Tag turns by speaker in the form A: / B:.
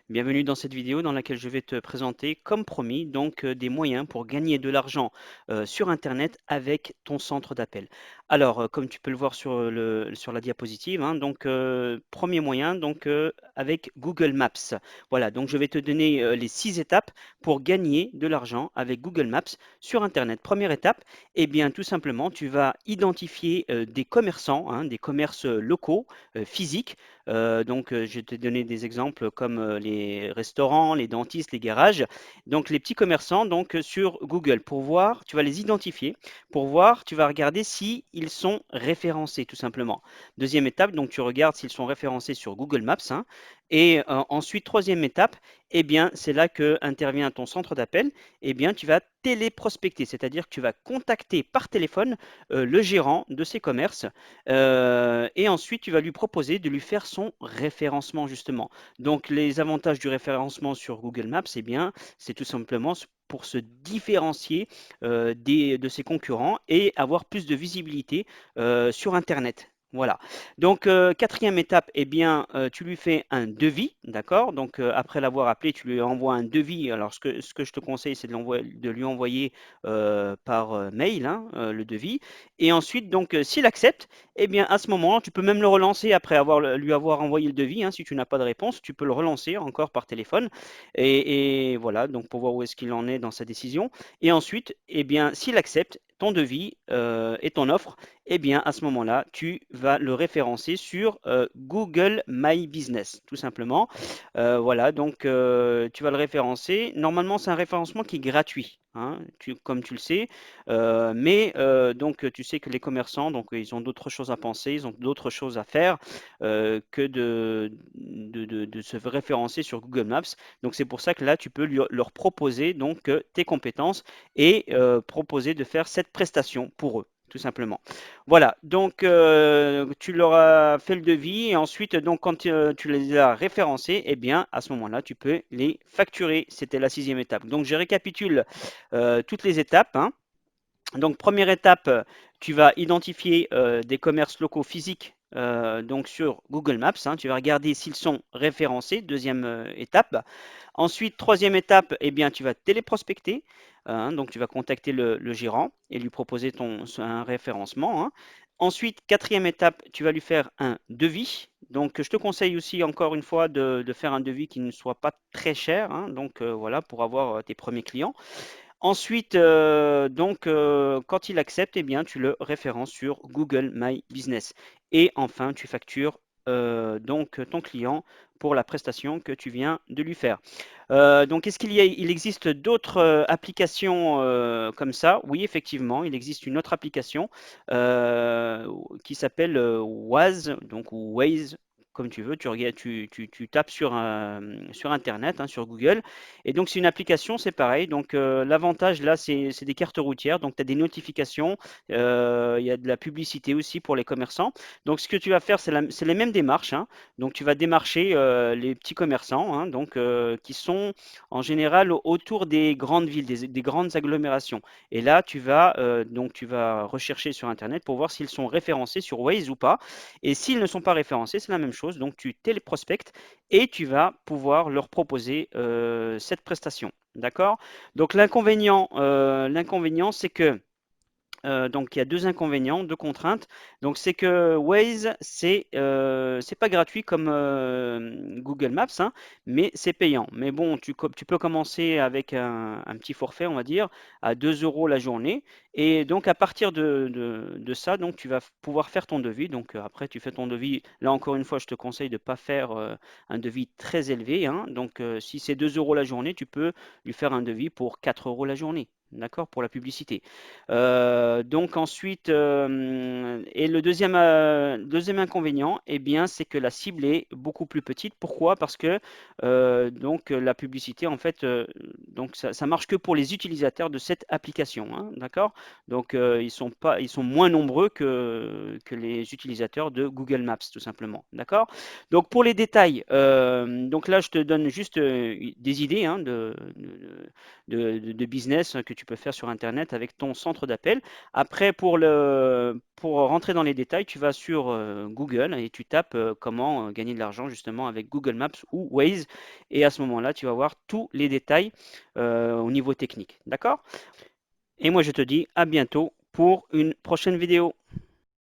A: Bienvenue dans cette vidéo dans laquelle je vais te présenter, comme promis, des moyens pour gagner de l'argent sur Internet avec ton centre d'appel. Alors, comme tu peux le voir sur la diapositive, hein, premier moyen, avec Google Maps. Voilà, donc je vais te donner les 6 étapes pour gagner de l'argent avec Google Maps sur Internet. Première étape, eh bien, tout simplement, tu vas identifier des commerçants, hein, des commerces locaux, physiques. Je t'ai donné des exemples comme les restaurants, les dentistes, les garages. Donc, les petits commerçants, sur Google, pour voir, tu vas les identifier. Pour voir, tu vas regarder si ils sont référencés, tout simplement. Deuxième étape, donc tu regardes s'ils sont référencés sur Google Maps, hein. Et ensuite, troisième étape, eh bien, c'est là que intervient ton centre d'appel. Eh bien, tu vas téléprospecter, c'est-à-dire que tu vas contacter par téléphone le gérant de ces commerces et ensuite, tu vas lui proposer de lui faire son référencement, justement. Donc, les avantages du référencement sur Google Maps, eh bien, c'est tout simplement pour se différencier de ses concurrents et avoir plus de visibilité sur Internet. Voilà. Donc, quatrième étape, eh bien, tu lui fais un devis, d'accord? Donc, après l'avoir appelé, tu lui envoies un devis. Alors, ce que je te conseille, c'est de lui envoyer par mail, hein, le devis. Et ensuite, s'il accepte, eh bien, à ce moment, tu peux même le relancer après lui avoir envoyé le devis, hein. Si tu n'as pas de réponse, tu peux le relancer encore par téléphone. Et voilà, donc pour voir où est-ce qu'il en est dans sa décision. Et ensuite, eh bien, s'il accepte ton devis et ton offre, eh bien, à ce moment-là, tu vas le référencer sur Google My Business, tout simplement. Voilà, tu vas le référencer. Normalement, c'est un référencement qui est gratuit, hein, comme tu le sais. Tu sais que les commerçants, ils ont d'autres choses à penser, ils ont d'autres choses à faire que de se référencer sur Google Maps. Donc, c'est pour ça que là, tu peux leur proposer tes compétences et proposer de faire cette prestation pour eux, tout simplement. Voilà, tu leur as fait le devis et ensuite, quand tu les as référencés, eh bien, à ce moment-là, tu peux les facturer. C'était la sixième étape. Donc, je récapitule toutes les étapes, hein. Donc, première étape, tu vas identifier des commerces locaux physiques sur Google Maps, hein. Tu vas regarder s'ils sont référencés. Deuxième étape. Ensuite, troisième étape, eh bien, tu vas téléprospecter. Hein, donc, tu vas contacter le gérant et lui proposer un référencement, hein. Ensuite, quatrième étape, tu vas lui faire un devis. Donc, je te conseille aussi, encore une fois, de faire un devis qui ne soit pas très cher, hein. Voilà, pour avoir tes premiers clients. Ensuite, quand il accepte, eh bien, tu le références sur Google My Business. Et enfin, tu factures ton client pour la prestation que tu viens de lui faire. Est-ce il existe d'autres applications comme ça? Oui, effectivement, il existe une autre application euh, qui s'appelle Waze, ou Waze, comme tu veux. Tu tapes sur Internet, hein, sur Google. Et donc, c'est une application, c'est pareil. L'avantage là, c'est des cartes routières. Donc, tu as des notifications. Il y a de la publicité aussi pour les commerçants. Donc, ce que tu vas faire, c'est les mêmes démarches, hein. Donc, tu vas démarcher les petits commerçants, hein, qui sont en général autour des grandes villes, des grandes agglomérations. Et là, tu vas rechercher sur Internet pour voir s'ils sont référencés sur Waze ou pas. Et s'ils ne sont pas référencés, c'est la même chose. Donc, tu téléprospectes et tu vas pouvoir leur proposer cette prestation. D'accord? Donc, l'inconvénient, c'est que il y a deux inconvénients, deux contraintes. Donc c'est que Waze, c'est pas gratuit comme Google Maps, hein, mais c'est payant. Mais bon, tu peux commencer avec un petit forfait, on va dire, à 2 euros la journée. Et donc à partir de ça, donc tu vas pouvoir faire ton devis. Après, tu fais ton devis. Là encore une fois, je te conseille de ne pas faire un devis très élevé, hein. Si c'est 2 euros la journée, tu peux lui faire un devis pour 4 euros la journée. D'accord, pour la publicité. Et le deuxième inconvénient, eh bien, c'est que la cible est beaucoup plus petite. Pourquoi? Parce que la publicité, en fait, ça marche que pour les utilisateurs de cette application, hein, d'accord? Ils sont moins nombreux que les utilisateurs de Google Maps, tout simplement, d'accord? Donc, pour les détails, là, je te donne juste des idées, hein, de business que tu peux faire sur Internet avec ton centre d'appel. Après, pour rentrer dans les détails, tu vas sur Google et tu tapes comment gagner de l'argent justement avec Google Maps ou Waze. Et à ce moment-là, tu vas voir tous les détails au niveau technique. D'accord? Et moi, je te dis à bientôt pour une prochaine vidéo.